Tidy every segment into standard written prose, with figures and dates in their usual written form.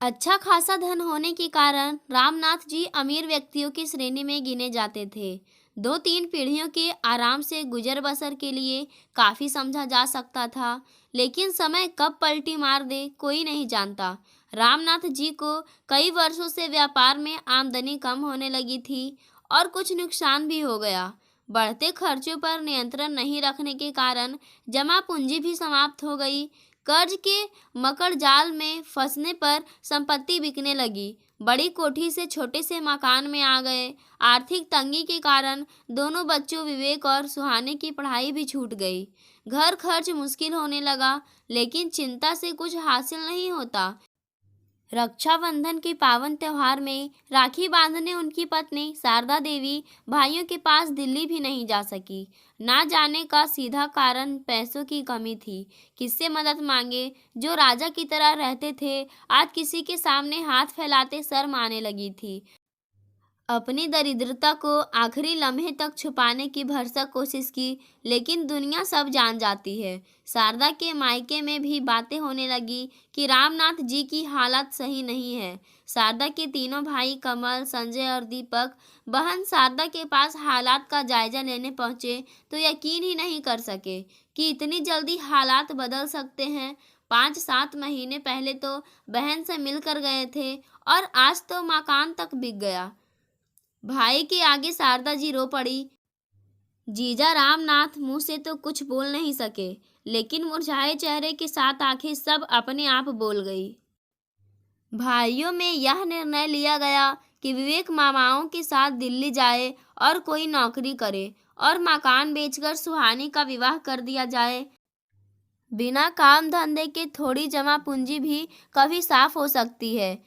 अच्छा खासा धन होने के कारण रामनाथ जी अमीर व्यक्तियों की श्रेणी में गिने जाते थे। दो तीन पीढ़ियों के आराम से गुजर बसर के लिए काफी समझा जा सकता था, लेकिन समय कब पलटी मार दे कोई नहीं जानता। रामनाथ जी को कई वर्षों से व्यापार में आमदनी कम होने लगी थी और कुछ नुकसान भी हो गया। बढ़ते खर्चों पर नियंत्रण नहीं रखने के कारण जमा पूंजी भी समाप्त हो गई। कर्ज के मकड़ जाल में फंसने पर संपत्ति बिकने लगी। बड़ी कोठी से छोटे से मकान में आ गए। आर्थिक तंगी के कारण दोनों बच्चों विवेक और सुहाने की पढ़ाई भी छूट गई। घर खर्च मुश्किल होने लगा, लेकिन चिंता से कुछ हासिल नहीं होता। रक्षाबंधन के पावन त्योहार में राखी बांधने उनकी पत्नी शारदा देवी भाइयों के पास दिल्ली भी नहीं जा सकी। ना जाने का सीधा कारण पैसों की कमी थी। किससे मदद मांगे? जो राजा की तरह रहते थे आज किसी के सामने हाथ फैलाते शर्म आने लगी थी। अपनी दरिद्रता को आखिरी लम्हे तक छुपाने की भरसक कोशिश की, लेकिन दुनिया सब जान जाती है। शारदा के मायके में भी बातें होने लगी कि रामनाथ जी की हालत सही नहीं है। शारदा के तीनों भाई कमल, संजय और दीपक बहन शारदा के पास हालात का जायजा लेने पहुंचे तो यकीन ही नहीं कर सके कि इतनी जल्दी हालात बदल सकते हैं। 5-7 महीने पहले तो बहन से मिलकर गए थे और आज तो मकान तक बिक गया। भाई के आगे शारदा जी रो पड़ी। जीजा रामनाथ मुंह से तो कुछ बोल नहीं सके, लेकिन मुरझाए चेहरे के साथ आंखें सब अपने आप बोल गई। भाइयों में यह निर्णय लिया गया कि विवेक मामाओं के साथ दिल्ली जाए और कोई नौकरी करे और मकान बेचकर सुहानी का विवाह कर दिया जाए। बिना काम धंधे के थोड़ी जमा पूंजी भी कभी साफ हो सकती है।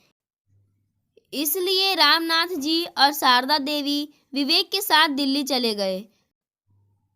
इसलिए रामनाथ जी और शारदा देवी विवेक के साथ दिल्ली चले गए।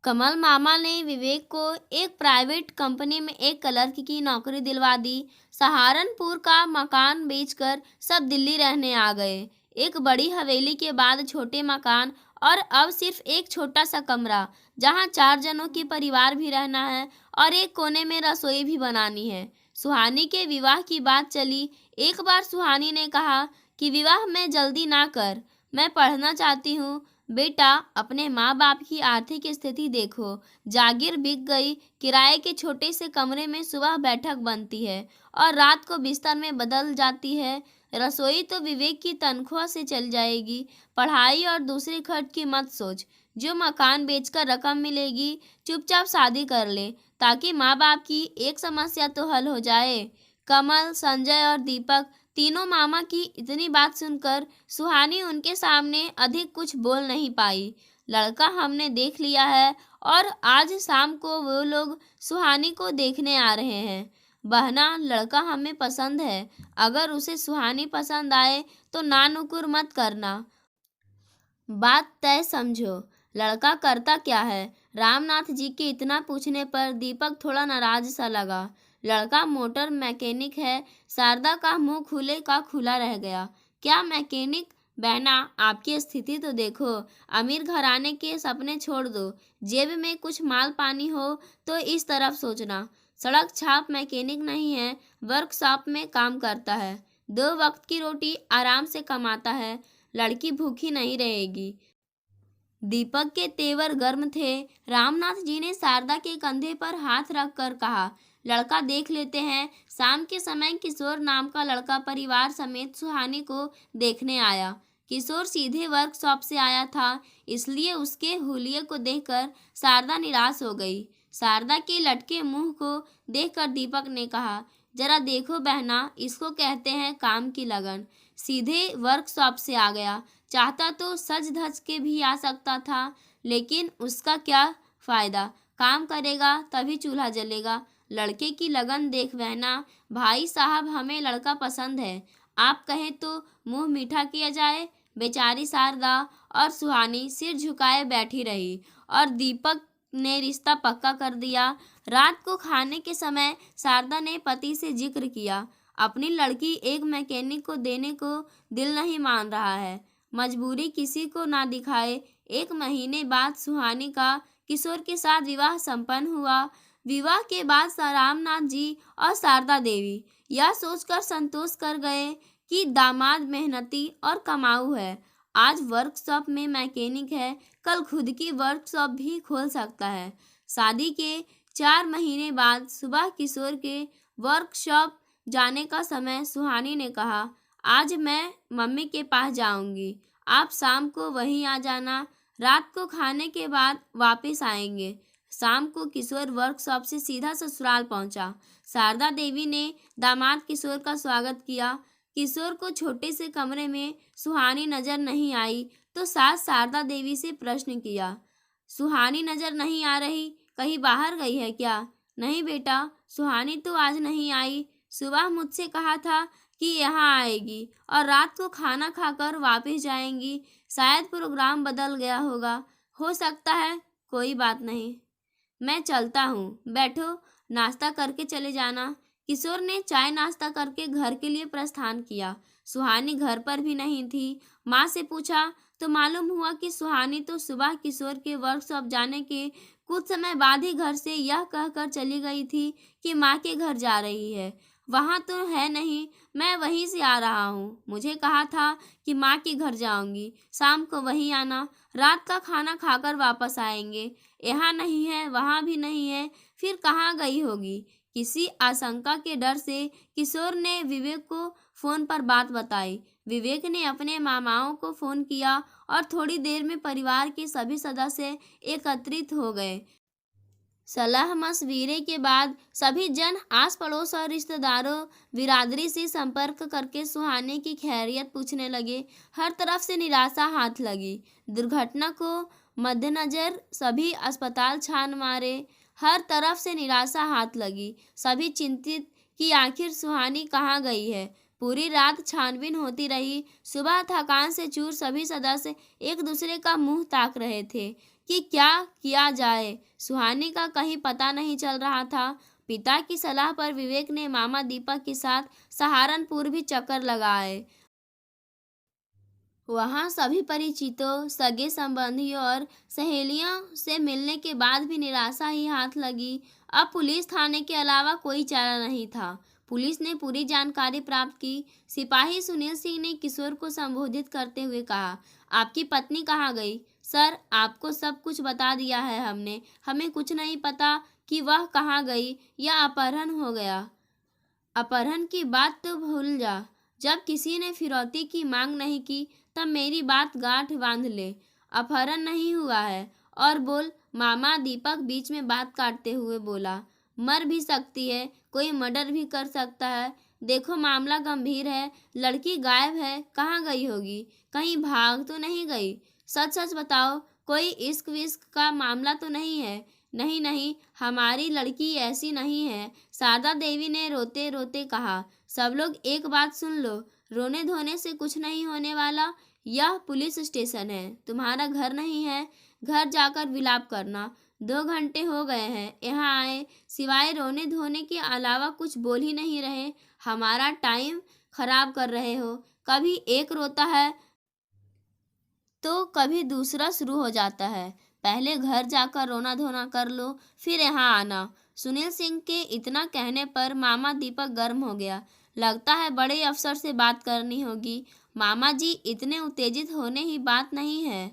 कमल मामा ने विवेक को एक प्राइवेट कंपनी में एक क्लर्क की नौकरी दिलवा दी। सहारनपुर का मकान बेचकर सब दिल्ली रहने आ गए। एक बड़ी हवेली के बाद छोटे मकान और अब सिर्फ एक छोटा सा कमरा जहां 4 जनों की परिवार भी रहना है और एक कोने में रसोई भी बनानी है। सुहानी के विवाह की बात चली। एक बार सुहानी ने कहा कि विवाह में जल्दी ना कर, मैं पढ़ना चाहती हूँ। बेटा, अपने माँ बाप की आर्थिक स्थिति देखो। जागीर बिक गई। किराए के छोटे से कमरे में सुबह बैठक बनती है और रात को बिस्तर में बदल जाती है। रसोई तो विवेक की तनख्वाह से चल जाएगी। पढ़ाई और दूसरे खर्च की मत सोच। जो मकान बेचकर रकम मिलेगी चुपचाप शादी कर ले, ताकि माँ बाप की एक समस्या तो हल हो जाए। कमल, संजय और दीपक तीनों मामा की इतनी बात सुनकर सुहानी उनके सामने अधिक कुछ बोल नहीं पाई। लड़का हमने देख लिया है और आज शाम को वो लोग सुहानी को देखने आ रहे हैं। बहना, लड़का हमें पसंद है। अगर उसे सुहानी पसंद आए तो ना नुकुर मत करना। बात तय समझो। लड़का करता क्या है? रामनाथ जी के इतना पूछने पर दीपक थोड़ा नाराज सा लगा। लड़का मोटर मैकेनिक है। शारदा का मुंह खुले का खुला रह गया। क्या मैकेनिक? बहना, आपकी स्थिति तो देखो। अमीर घराने के सपने छोड़ दो। जेब में कुछ माल पानी हो तो इस तरफ सोचना। सड़क छाप मैकेनिक नहीं है, वर्कशॉप में काम करता है। 2 वक्त की रोटी आराम से कमाता है। लड़की भूखी नहीं रहेगी। दीपक के तेवर गर्म थे। रामनाथ जी ने शारदा के कंधे पर हाथ रखकर कहा, लड़का देख लेते हैं। शाम के समय किशोर नाम का लड़का परिवार समेत सुहानी को देखने आया। किशोर सीधे वर्कशॉप से आया था, इसलिए उसके हुलिये को देखकर शारदा निराश हो गई। शारदा के लटके मुंह को देखकर दीपक ने कहा, जरा देखो बहना, इसको कहते हैं काम की लगन। सीधे वर्कशॉप से आ गया। चाहता तो सज धज के भी आ सकता था, लेकिन उसका क्या फायदा? काम करेगा तभी चूल्हा जलेगा। लड़के की लगन देख बहना। भाई साहब, हमें लड़का पसंद है। आप कहें तो मुंह मीठा किया जाए। बेचारी शारदा और सुहानी सिर झुकाए बैठी रही और दीपक ने रिश्ता पक्का कर दिया। रात को खाने के समय शारदा ने पति से जिक्र किया, अपनी लड़की एक मैकेनिक को देने को दिल नहीं मान रहा है। मजबूरी किसी को ना दिखाए। 1 महीने बाद सुहानी का किशोर के साथ विवाह संपन्न हुआ। विवाह के बाद रामनाथ जी और शारदा देवी यह सोचकर संतोष कर गए कि दामाद मेहनती और कमाऊ है। आज वर्कशॉप में मैकेनिक है, कल खुद की वर्कशॉप भी खोल सकता है। शादी के 4 महीने बाद सुबह किशोर के वर्कशॉप जाने का समय सुहानी ने कहा, आज मैं मम्मी के पास जाऊंगी, आप शाम को वहीं आ जाना, रात को खाने के बाद वापस आएंगे। शाम को किशोर वर्कशॉप से सीधा ससुराल पहुंचा। शारदा देवी ने दामाद किशोर का स्वागत किया। किशोर को छोटे से कमरे में सुहानी नजर नहीं आई तो सास शारदा देवी से प्रश्न किया, सुहानी नजर नहीं आ रही, कहीं बाहर गई है क्या? नहीं बेटा, सुहानी तो आज नहीं आई। सुबह मुझसे कहा था कि यहाँ आएगी और रात को खाना खाकर वापस जाएंगी। शायद प्रोग्राम बदल गया होगा, हो सकता है। कोई बात नहीं, मैं चलता हूँ, बैठो, नाश्ता करके चले जाना। किशोर ने चाय नाश्ता करके घर के लिए प्रस्थान किया। सुहानी घर पर भी नहीं थी। माँ से पूछा तो मालूम हुआ कि सुहानी तो सुबह किशोर के वर्कशॉप जाने के कुछ समय बाद ही घर से यह कहकर चली गई थी कि माँ के घर जा रही है। वहाँ तो है नहीं, मैं वहीं से आ रहा हूँ। मुझे कहा था कि माँ के घर जाऊंगी, शाम को वहीं आना, रात का खाना खाकर वापस आएंगे। यहाँ नहीं है, वहाँ भी नहीं है, फिर कहाँ गई होगी? किसी आशंका के डर से किशोर ने विवेक को फोन पर बात बताई। विवेक ने अपने मामाओं को फोन किया और थोड़ी देर में परिवार के सभी सदस्य एकत्रित हो गए। सलाह मशविरे के बाद सभी जन आस पड़ोस और रिश्तेदारों बिरादरी से संपर्क करके सुहाने की खैरियत पूछने लगे। हर तरफ से निराशा हाथ लगी। दुर्घटना को मद्देनजर सभी अस्पताल छान मारे। हर तरफ से निराशा हाथ लगी। सभी चिंतित कि आखिर सुहानी कहाँ गई है। पूरी रात छानबीन होती रही। सुबह थकान से चूर सभी सदस्य एक दूसरे का मुंह ताक रहे थे कि क्या किया जाए। सुहानी का कहीं पता नहीं चल रहा था। पिता की सलाह पर विवेक ने मामा दीपक के साथ सहारनपुर भी चक्कर लगाए। वहां सभी परिचितों, सगे संबंधियों और सहेलियों से मिलने के बाद भी निराशा ही हाथ लगी। अब पुलिस थाने के अलावा कोई चारा नहीं था। पुलिस ने पूरी जानकारी प्राप्त की। सिपाही सुनील सिंह ने किशोर को संबोधित करते हुए कहा, आपकी पत्नी कहाँ गई? सर, आपको सब कुछ बता दिया है हमने। हमें कुछ नहीं पता कि वह कहाँ गई या अपहरण हो गया। अपहरण की बात तो भूल जा। जब किसी ने फिरौती की मांग नहीं की तब मेरी बात गांठ बांध ले। अपहरण नहीं हुआ है। और बोल, मामा दीपक बीच में बात काटते हुए बोला, मर भी सकती है, कोई मर्डर भी कर सकता है। देखो मामला गंभीर है, लड़की गायब है, कहाँ गई होगी? कहीं भाग तो नहीं गई? सच सच बताओ, कोई इश्क विश्क का मामला तो नहीं है? नहीं नहीं, हमारी लड़की ऐसी नहीं है, शारदा देवी ने रोते रोते कहा। सब लोग एक बात सुन लो, रोने धोने से कुछ नहीं होने वाला। यह पुलिस स्टेशन है, तुम्हारा घर नहीं है। घर जाकर विलाप करना। 2 घंटे हो गए हैं यहाँ आए, सिवाय रोने धोने के अलावा कुछ बोल ही नहीं रहे। हमारा टाइम खराब कर रहे हो। कभी एक रोता है तो कभी दूसरा शुरू हो जाता है। पहले घर जाकर रोना धोना कर लो, फिर यहाँ आना। सुनील सिंह के इतना कहने पर मामा दीपक गर्म हो गया। लगता है बड़े अफसर से बात करनी होगी। मामा जी, इतने उत्तेजित होने ही बात नहीं है।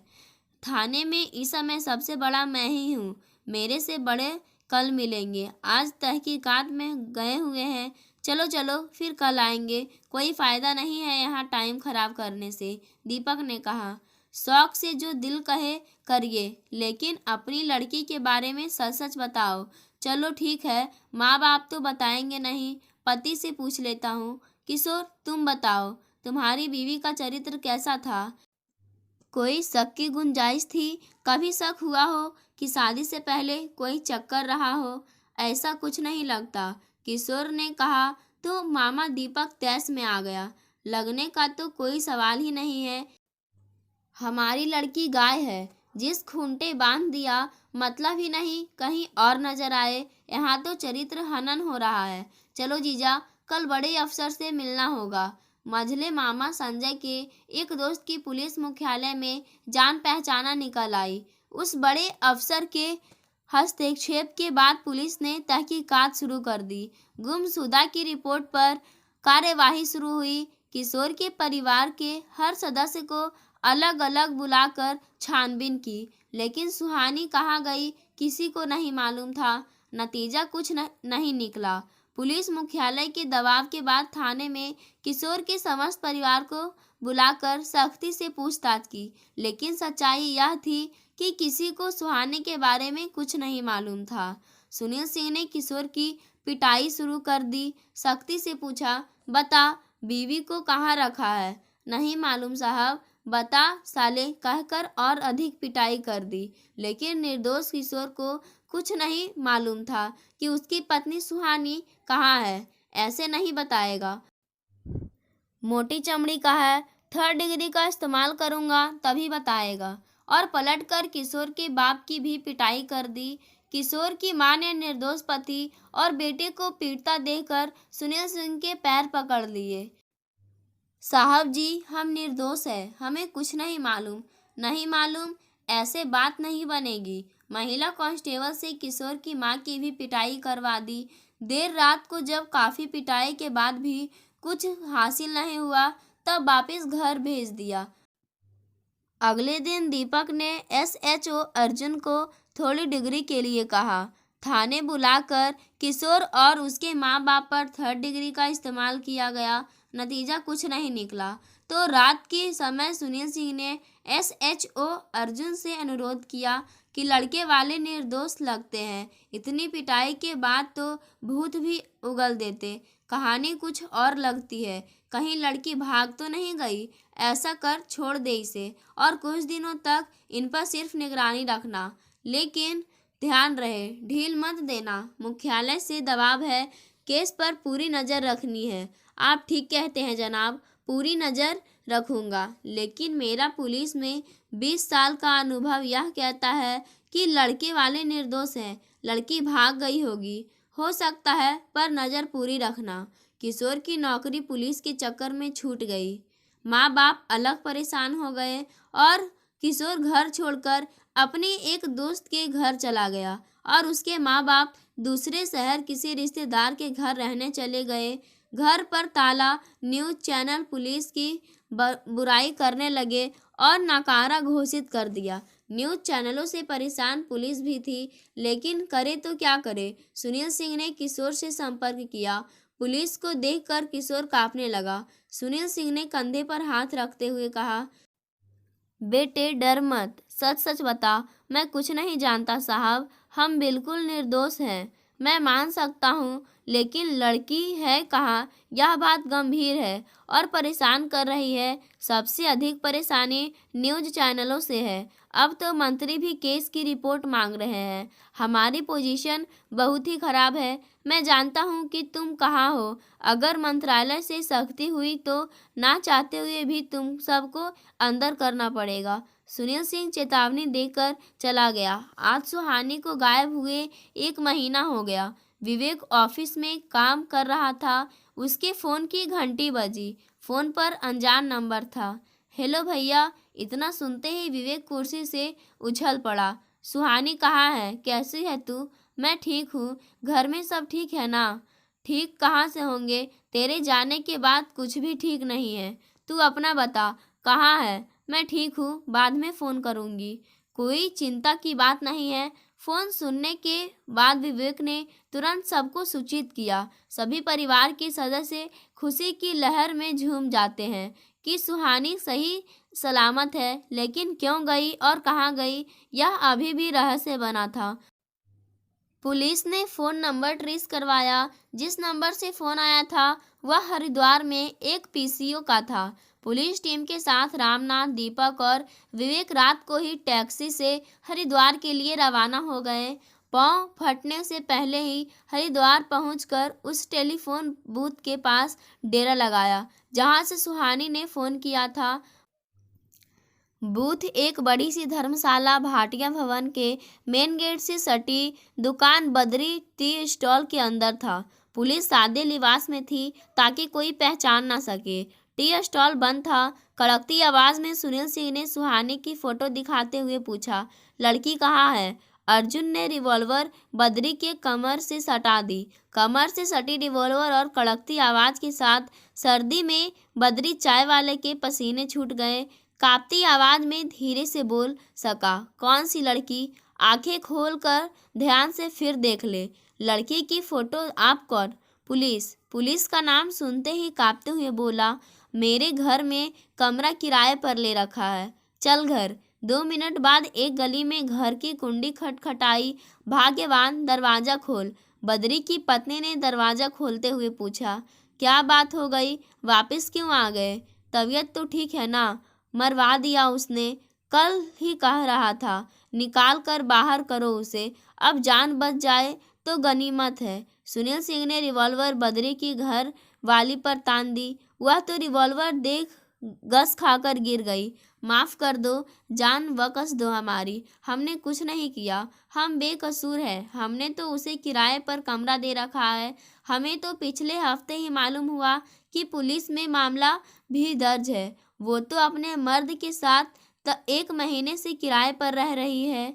थाने में इस समय सबसे बड़ा मैं ही हूँ। मेरे से बड़े कल मिलेंगे। आज तहकीकात में गए हुए हैं। चलो चलो, फिर कल आएंगे। कोई फायदा नहीं है यहाँ टाइम खराब करने से, दीपक ने कहा। शौक से जो दिल कहे करिए, लेकिन अपनी लड़की के बारे में सच सच बताओ। चलो ठीक है, माँ बाप तो बताएंगे नहीं, पति से पूछ लेता हूँ। किशोर, तुम बताओ, तुम्हारी बीवी का चरित्र कैसा था? कोई शक की गुंजाइश थी? कभी शक हुआ हो कि शादी से पहले कोई चक्कर रहा हो? ऐसा कुछ नहीं लगता, किशोर ने कहा तो मामा दीपक तैश में आ गया। लगने का तो कोई सवाल ही नहीं है। हमारी लड़की गाय है, जिस खूंटे बांध दिया मतलब ही नहीं कहीं और नजर आए। यहाँ तो चरित्र हनन हो रहा है। चलो जीजा, कल बड़े अफसर से मिलना होगा। मझले मामा संजय के एक दोस्त की पुलिस मुख्यालय में जान पहचाना निकल आई। उस बड़े अफसर के हस्तक्षेप के बाद पुलिस ने तहकीकात शुरू कर दी। गुमशुदा की रिपोर्ट पर कार्यवाही शुरू हुई। किशोर के परिवार के हर सदस्य को अलग अलग बुलाकर छानबीन की, लेकिन सुहानी कहाँ गई किसी को नहीं मालूम था। नतीजा कुछ नहीं निकला। पुलिस मुख्यालय के दबाव के बाद थाने में किशोर के समस्त परिवार को बुलाकर सख्ती से पूछताछ की, लेकिन सच्चाई यह थी कि किसी को सुहानी के बारे में कुछ नहीं मालूम था। सुनील सिंह ने किशोर की पिटाई शुरू कर दी। सख्ती से पूछा, बता बीवी को कहाँ रखा है? नहीं मालूम साहब। बता साले, कहकर और अधिक पिटाई कर दी। लेकिन निर्दोष किशोर को कुछ नहीं मालूम था कि उसकी पत्नी सुहानी कहाँ है। ऐसे नहीं बताएगा। मोटी चमड़ी का है, 3rd डिग्री का इस्तेमाल करूँगा तभी बताएगा। और पलटकर किशोर के बाप की भी पिटाई कर दी। किशोर की मां ने निर्दोष पति और बेटे को पीटता देखकर सुनील सिंह के पैर पकड़ लिए। साहब जी, हम निर्दोष हैं, हमें कुछ नहीं मालूम। नहीं मालूम? ऐसे बात नहीं बनेगी। महिला कांस्टेबल से किशोर की मां की भी पिटाई करवा दी। देर रात को जब काफ़ी पिटाई के बाद भी कुछ हासिल नहीं हुआ, तब वापस घर भेज दिया। अगले दिन दीपक ने SHO अर्जुन को थोड़ी डिग्री के लिए कहा। थाने बुलाकर किशोर और उसके माँ बाप पर 3rd डिग्री का इस्तेमाल किया गया। नतीजा कुछ नहीं निकला। तो रात के समय सुनील सिंह ने SHO अर्जुन से अनुरोध किया कि लड़के वाले निर्दोष लगते हैं। इतनी पिटाई के बाद तो भूत भी उगल देते। कहानी कुछ और लगती है। कहीं लड़की भाग तो नहीं गई? ऐसा कर छोड़ दे इसे और कुछ दिनों तक इन पर सिर्फ निगरानी रखना, लेकिन ध्यान रहे ढील मत देना। मुख्यालय से दबाव है, केस पर पूरी नज़र रखनी है। आप ठीक कहते हैं जनाब, पूरी नज़र रखूँगा, लेकिन मेरा पुलिस में 20 साल का अनुभव यह कहता है कि लड़के वाले निर्दोष हैं। लड़की भाग गई होगी, हो सकता है, पर नज़र पूरी रखना। किशोर की नौकरी पुलिस के चक्कर में छूट गई। माँ बाप अलग परेशान हो गए और किशोर घर छोड़कर अपने एक दोस्त के घर चला गया और उसके माँ बाप दूसरे शहर किसी रिश्तेदार के घर रहने चले गए। घर पर ताला। न्यूज़ चैनल पुलिस की बुराई करने लगे और नकारा घोषित कर दिया। न्यूज़ चैनलों से परेशान पुलिस भी थी, लेकिन करे तो क्या करे। सुनील सिंह ने किशोर से संपर्क किया। पुलिस को देखकर किशोर कांपने लगा। सुनील सिंह ने कंधे पर हाथ रखते हुए कहा, बेटे डर मत, सच सच बता। मैं कुछ नहीं जानता साहब, हम बिल्कुल निर्दोष हैं। मैं मान सकता हूँ, लेकिन लड़की है कहाँ, यह बात गंभीर है और परेशान कर रही है। सबसे अधिक परेशानी न्यूज़ चैनलों से है। अब तो मंत्री भी केस की रिपोर्ट मांग रहे हैं। हमारी पोजीशन बहुत ही खराब है। मैं जानता हूँ कि तुम कहाँ हो। अगर मंत्रालय से सख्ती हुई तो ना चाहते हुए भी तुम सबको अंदर करना पड़ेगा। सुनील सिंह चेतावनी देकर चला गया। आज सुहानी को गायब हुए 1 महीना हो गया। विवेक ऑफिस में काम कर रहा था। उसके फ़ोन की घंटी बजी। फ़ोन पर अनजान नंबर था। हेलो भैया। इतना सुनते ही विवेक कुर्सी से उछल पड़ा। सुहानी कहाँ है? कैसी है तू? मैं ठीक हूँ। घर में सब ठीक है ना? ठीक कहाँ से होंगे, तेरे जाने के बाद कुछ भी ठीक नहीं है। तू अपना बता, कहाँ है? मैं ठीक हूँ, बाद में फ़ोन करूँगी। कोई चिंता की बात नहीं है। फ़ोन सुनने के बाद विवेक ने तुरंत सबको सूचित किया। सभी परिवार के सदस्य खुशी की लहर में झूम जाते हैं कि सुहानी सही सलामत है, लेकिन क्यों गई और कहाँ गई, यह अभी भी रहस्य बना था। पुलिस ने फ़ोन नंबर ट्रेस करवाया। जिस नंबर से फ़ोन आया था वह हरिद्वार में एक PCO का था। पुलिस टीम के साथ रामनाथ, दीपक और विवेक रात को ही टैक्सी से हरिद्वार के लिए रवाना हो गए। पाँव फटने से पहले ही हरिद्वार पहुंचकर उस टेलीफोन बूथ के पास डेरा लगाया जहां से सुहानी ने फ़ोन किया था। बूथ एक बड़ी सी धर्मशाला भाटिया भवन के मेन गेट से सटी दुकान बद्री टी स्टॉल के अंदर था। पुलिस सादे लिबास में थी ताकि कोई पहचान ना सके। टी स्टॉल बंद था। कड़कती आवाज़ में सुनील सिंह ने सुहानी की फ़ोटो दिखाते हुए पूछा, लड़की कहाँ है? अर्जुन ने रिवॉल्वर बद्री के कमर से सटा दी। कमर से सटी रिवॉल्वर और कड़कती आवाज के साथ सर्दी में बद्री चाय वाले के पसीने छूट गए। कांपती आवाज में धीरे से बोल सका, कौन सी लड़की? आंखें खोलकर ध्यान से फिर देख ले। लड़की की फोटो? आप कौन? पुलिस। पुलिस का नाम सुनते ही कांपते हुए बोला, मेरे घर में कमरा किराए पर ले रखा है, चल घर। 2 मिनट बाद एक गली में घर की कुंडी खटखटाई। भाग्यवान, दरवाजा खोल। बद्री की पत्नी ने दरवाजा खोलते हुए पूछा, क्या बात हो गई? वापस क्यों आ गए? तबीयत तो ठीक है ना? मरवा दिया उसने, कल ही कह रहा था। निकाल कर बाहर करो उसे, अब जान बच जाए तो गनीमत है। सुनील सिंह ने रिवॉल्वर बद्री की घर वाली पर तान दी। वह तो रिवॉल्वर देख गस खाकर गिर गई। माफ कर दो, जान बख्श दो हमारी, हमने कुछ नहीं किया, हम बेकसूर हैं। हमने तो उसे किराए पर कमरा दे रखा है। हमें तो पिछले हफ्ते ही मालूम हुआ कि पुलिस में मामला भी दर्ज है। वो तो अपने मर्द के साथ 1 महीने से किराए पर रह रही है।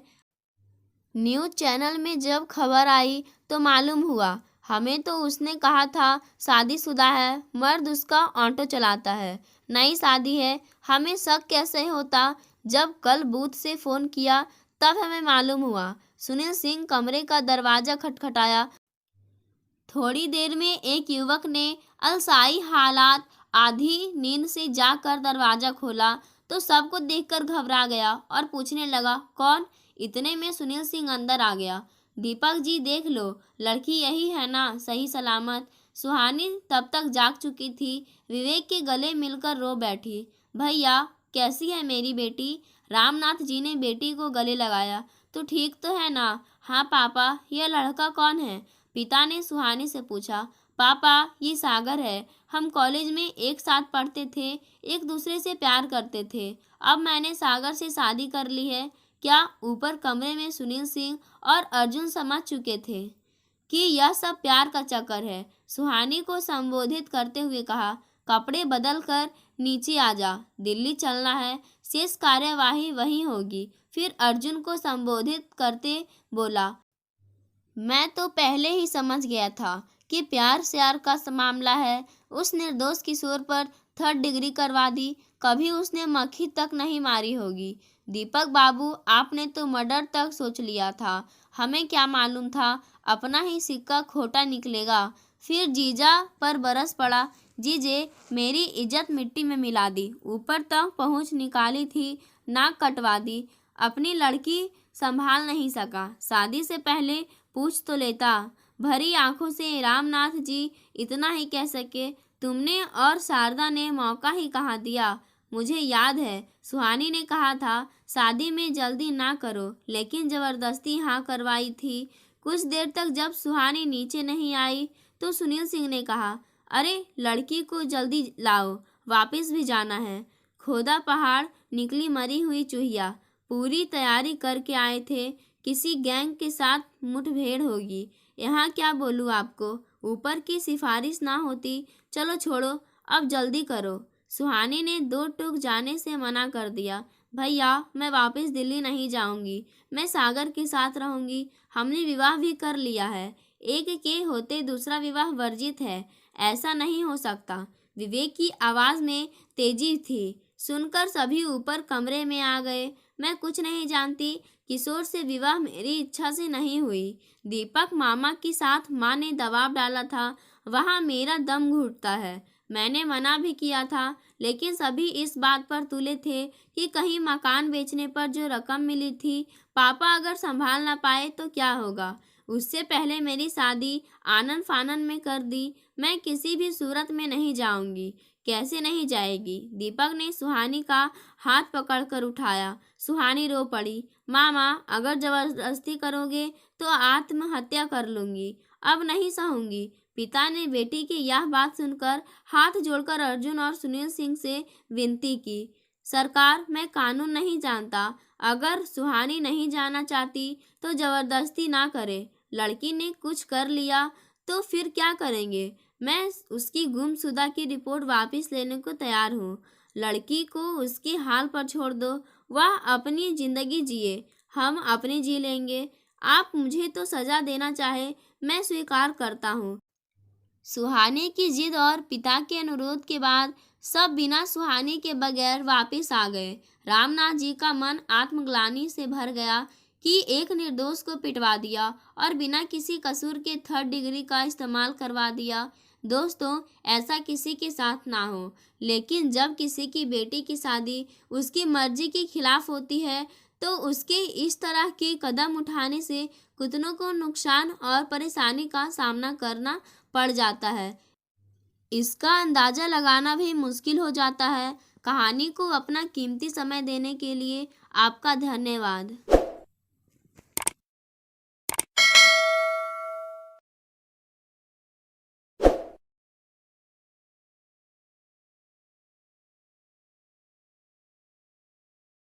न्यूज़ चैनल में जब खबर आई तो मालूम हुआ। हमें तो उसने कहा था शादीशुदा है, मर्द उसका ऑटो चलाता है, नई शादी है। हमें शक कैसे होता? जब कल बूथ से फ़ोन किया तब हमें मालूम हुआ। सुनील सिंह कमरे का दरवाज़ा खटखटाया। थोड़ी देर में एक युवक ने अलसाई हालात आधी नींद से जाकर दरवाज़ा खोला तो सबको देखकर घबरा गया और पूछने लगा, कौन? इतने में सुनील सिंह अंदर आ गया। दीपक जी देख लो, लड़की यही है ना, सही सलामत? सुहानी तब तक जाग चुकी थी। विवेक के गले मिलकर रो बैठी। भैया, कैसी है मेरी बेटी? रामनाथ जी ने बेटी को गले लगाया। तो ठीक तो है ना? हाँ पापा। यह लड़का कौन है? पिता ने सुहानी से पूछा। पापा, ये सागर है। हम कॉलेज में एक साथ पढ़ते थे, एक दूसरे से प्यार करते थे। अब मैंने सागर से शादी कर ली है। क्या ऊपर कमरे में सुनील सिंह और अर्जुन समझ चुके थे कि यह सब प्यार का चक्कर है? सुहानी को संबोधित करते हुए कहा, कपड़े बदल कर नीचे आ जा, दिल्ली चलना है, शेष कार्यवाही वहीं होगी। फिर अर्जुन को संबोधित करते बोला, मैं तो पहले ही समझ गया था कि प्यार श्यार का मामला है। उस निर्दोष किशोर पर 3rd डिग्री करवा दी, कभी उसने मक्खी तक नहीं मारी होगी। दीपक बाबू, आपने तो मर्डर तक सोच लिया था। हमें क्या मालूम था अपना ही सिक्का खोटा निकलेगा। फिर जीजा पर बरस पड़ा। जीजे, मेरी इज्जत मिट्टी में मिला दी, ऊपर तक पहुंच निकाली थी, नाक कटवा दी, अपनी लड़की संभाल नहीं सका। शादी से पहले पूछ तो लेता। भरी आंखों से रामनाथ जी इतना ही कह सके, तुमने और शारदा ने मौका ही कहाँ दिया? मुझे याद है सुहानी ने कहा था शादी में जल्दी ना करो, लेकिन जबरदस्ती हाँ करवाई थी। कुछ देर तक जब सुहानी नीचे नहीं आई तो सुनील सिंह ने कहा, अरे लड़की को जल्दी लाओ, वापस भी जाना है। खोदा पहाड़ निकली मरी हुई चूहिया। पूरी तैयारी करके आए थे, किसी गैंग के साथ मुठभेड़ होगी। यहाँ क्या बोलूँ आपको, ऊपर की सिफारिश ना होती। चलो छोड़ो, अब जल्दी करो। सुहानी ने 2 टूक जाने से मना कर दिया। भैया, मैं वापस दिल्ली नहीं जाऊंगी, मैं सागर के साथ रहूंगी। हमने विवाह भी कर लिया है, एक के होते दूसरा विवाह वर्जित है, ऐसा नहीं हो सकता। विवेक की आवाज़ में तेजी थी। सुनकर सभी ऊपर कमरे में आ गए। मैं कुछ नहीं जानती, किशोर से विवाह मेरी इच्छा से नहीं हुई। दीपक मामा के साथ माँ ने दबाव डाला था, वहाँ मेरा दम घुटता है। मैंने मना भी किया था, लेकिन सभी इस बात पर तुले थे कि कहीं मकान बेचने पर जो रकम मिली थी, पापा अगर संभाल ना पाए तो क्या होगा। उससे पहले मेरी शादी आनन फानन में कर दी। मैं किसी भी सूरत में नहीं जाऊंगी। कैसे नहीं जाएगी? दीपक ने सुहानी का हाथ पकड़कर उठाया। सुहानी रो पड़ी। मामा, अगर जबरदस्ती करोगे तो आत्महत्या कर लूंगी, अब नहीं सहूंगी। पिता ने बेटी की यह बात सुनकर हाथ जोड़कर अर्जुन और सुनील सिंह से विनती की, सरकार, मैं कानून नहीं जानता, अगर सुहानी नहीं जाना चाहती तो जबरदस्ती ना करे। लड़की ने कुछ कर लिया तो फिर क्या करेंगे? मैं उसकी गुमशुदा की रिपोर्ट वापस लेने को तैयार हूँ। लड़की को उसके हाल पर छोड़ दो, वह अपनी जिंदगी जिए, हम अपनी जी लेंगे। आप मुझे तो सजा देना चाहे, मैं स्वीकार करता हूँ। सुहानी की जिद और पिता के अनुरोध के बाद सब बिना सुहानी के बगैर वापस आ गए। रामनाथ जी का मन आत्मग्लानि से भर गया कि एक निर्दोष को पिटवा दिया और बिना किसी कसूर के 3rd डिग्री का इस्तेमाल करवा दिया। दोस्तों, ऐसा किसी के साथ ना हो, लेकिन जब किसी की बेटी की शादी उसकी मर्जी के खिलाफ होती है तो उसके इस तरह के कदम उठाने से कितनों को नुकसान और परेशानी का सामना करना पड़ जाता है। इसका अंदाजा लगाना भी मुश्किल हो जाता है। कहानी को अपना कीमती समय देने के लिए आपका धन्यवाद।